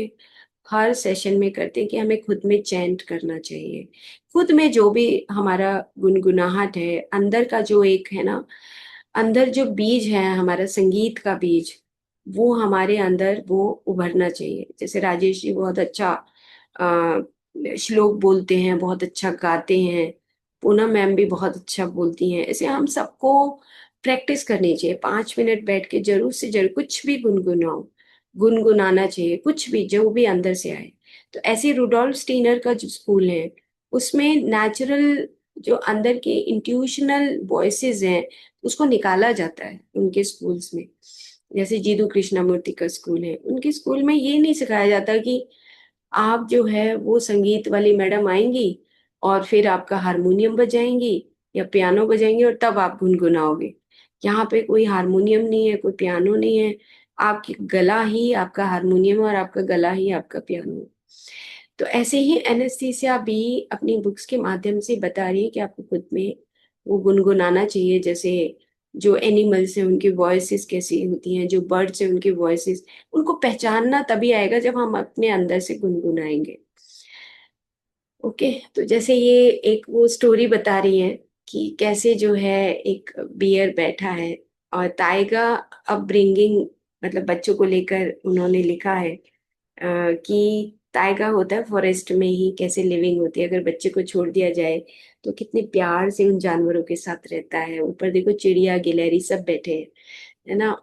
[SPEAKER 1] हर सेशन में करते हैं कि हमें खुद में चैंट करना चाहिए। खुद में जो भी हमारा गुनगुनाहट है, अंदर का जो एक है ना, अंदर जो बीज है हमारा, संगीत का बीज, वो हमारे अंदर वो उभरना चाहिए। जैसे राजेश जी बहुत अच्छा आ, श्लोक बोलते हैं, बहुत अच्छा गाते हैं, पूनम मैम भी बहुत अच्छा बोलती हैं। ऐसे हम सबको प्रैक्टिस करनी चाहिए, 5 मिनट बैठ के जरूर से जरूर कुछ भी गुनगुनाओ, गुनगुनाना चाहिए, कुछ भी जो भी अंदर से आए। तो ऐसे रुडोल्फ स्टीनर का जो स्कूल है, उसमें नेचुरल जो अंदर के इंट्यूशनल वॉइसेस हैं उसको निकाला जाता है उनके स्कूल्स में। जैसे जीदू कृष्णमूर्ति का स्कूल है, उनके स्कूल में ये नहीं सिखाया जाता कि आप जो है वो संगीत वाली मैडम आएंगी और फिर आपका हारमोनियम बजाएंगी या पियानो बजाएंगी और तब आप गुनगुनाओगे। यहाँ पे कोई हारमोनियम नहीं है, कोई पियानो नहीं है, आपकी गला ही आपका हारमोनियम और आपका गला ही आपका पियानो है। तो ऐसे ही एनेस्थीसिया भी अपनी बुक्स के माध्यम से बता रही है कि आपको खुद में वो गुनगुनाना चाहिए। जैसे जो एनिमल्स हैं उनकी वॉइसेस कैसी होती हैं, जो बर्ड्स हैं उनकी वॉइसेस, उनको पहचानना तभी आएगा जब हम अपने अंदर से गुनगुनाएंगे। ओके, तो जैसे ये एक वो स्टोरी बता रही है कि कैसे जो है एक बियर बैठा है और टाइगर अपब्रिंगिंग, मतलब बच्चों को लेकर उन्होंने लिखा है कि टाइगर होता है फॉरेस्ट में ही कैसे लिविंग होती है, अगर बच्चे को छोड़ दिया जाए तो कितने प्यार से उन जानवरों के साथ रहता है। ऊपर देखो चिड़िया गिलहरी सब बैठे हैं, है ना।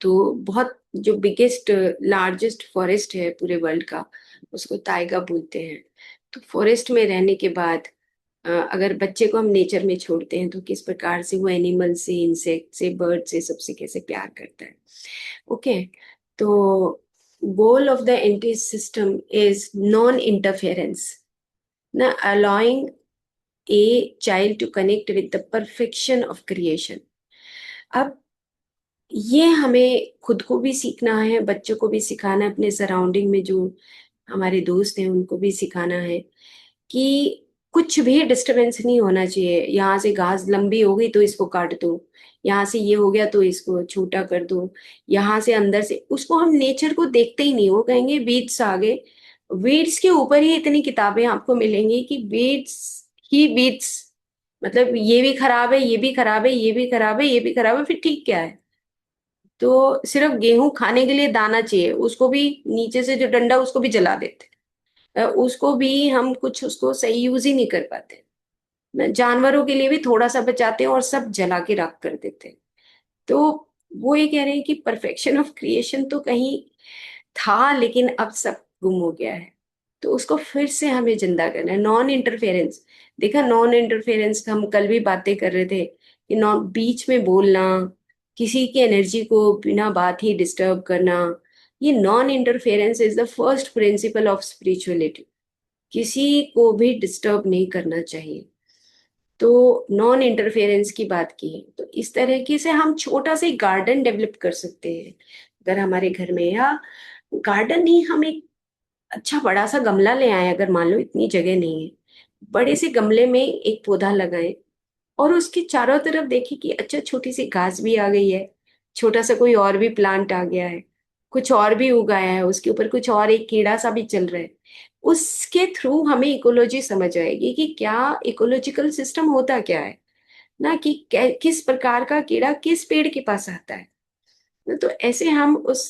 [SPEAKER 1] तो बहुत जो बिगेस्ट लार्जेस्ट फॉरेस्ट है पूरे वर्ल्ड का, उसको ताइगा बोलते हैं। तो फॉरेस्ट में रहने के बाद अगर बच्चे को हम नेचर में छोड़ते हैं तो किस प्रकार से वो एनिमल से, इंसेक्ट से, बर्ड से, सबसे कैसे प्यार करता है। ओके, तो goal of the anti system is non interference, ना allowing a child to connect with the perfection of creation. अब ये हमें खुद को भी सीखना है, बच्चों को भी सिखाना है, अपने सराउंडिंग में जो हमारे दोस्त हैं उनको भी सिखाना है कि कुछ भी डिस्टरबेंस नहीं होना चाहिए। यहाँ से घास लंबी हो गई तो इसको काट दो, यहाँ से ये हो गया तो इसको छोटा कर दो, यहाँ से अंदर से, उसको हम नेचर को देखते ही नहीं। वो कहेंगे वीड्स आ गए, वीड्स के ऊपर ही इतनी किताबें आपको मिलेंगी कि वीड्स ही वीड्स, मतलब ये भी खराब है, ये भी खराब है, ये भी खराब है, ये भी खराब है, फिर ठीक क्या है। तो सिर्फ गेहूं खाने के लिए दाना चाहिए, उसको भी नीचे से जो डंडा उसको भी जला देते, उसको भी हम कुछ उसको सही यूज ही नहीं कर पाते न, जानवरों के लिए भी थोड़ा सा बचाते हैं और सब जला के राख कर देते हैं। तो वो ये कह रहे हैं कि परफेक्शन ऑफ क्रिएशन तो कहीं था लेकिन अब सब गुम हो गया है, तो उसको फिर से हमें जिंदा करना है। नॉन इंटरफेरेंस, देखा, नॉन इंटरफेरेंस हम कल भी बातें कर रहे थे कि नॉन बीच में बोलना, किसी की एनर्जी को बिना बात ही डिस्टर्ब करना, ये non interference is the first principle of spirituality. किसी को भी डिस्टर्ब नहीं करना चाहिए। तो नॉन इंटरफेरेंस की बात की है, तो इस तरीके से हम छोटा सा गार्डन डेवलप कर सकते हैं अगर हमारे घर में, या गार्डन नहीं, हम एक अच्छा बड़ा सा गमला ले आए, अगर मान लो इतनी जगह नहीं है, बड़े से गमले में एक पौधा लगाएं, और उसके चारों तरफ देखिए कि अच्छा छोटी सी घास भी आ गई है, छोटा सा कोई और भी प्लांट आ गया है, कुछ और भी उगाया है, उसके ऊपर कुछ और एक कीड़ा सा भी चल रहा है। उसके थ्रू हमें इकोलॉजी समझ आएगी कि क्या इकोलॉजिकल सिस्टम होता क्या है, ना कि किस प्रकार का कीड़ा किस पेड़ के पास आता है। तो ऐसे हम उस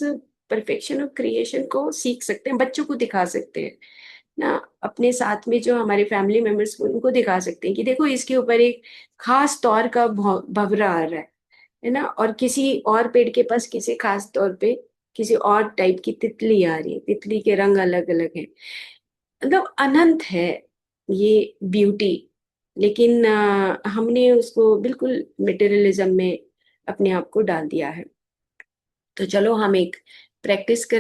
[SPEAKER 1] परफेक्शन ऑफ क्रिएशन को सीख सकते हैं, बच्चों को दिखा सकते हैं ना, अपने साथ में जो हमारे फैमिली मेंबर्स को उनको दिखा सकते हैं कि देखो इसके ऊपर एक खास तौर का भंवरा आ रहा है ना, और किसी और पेड़ के पास किसी खास तौर पे किसी और टाइप की तितली आ रही है, तितली के रंग अलग अलग हैं। मतलब अनंत है ये ब्यूटी। लेकिन हमने उसको बिल्कुल मटेरियलिज्म में अपने आप को डाल दिया है। तो चलो हम एक प्रैक्टिस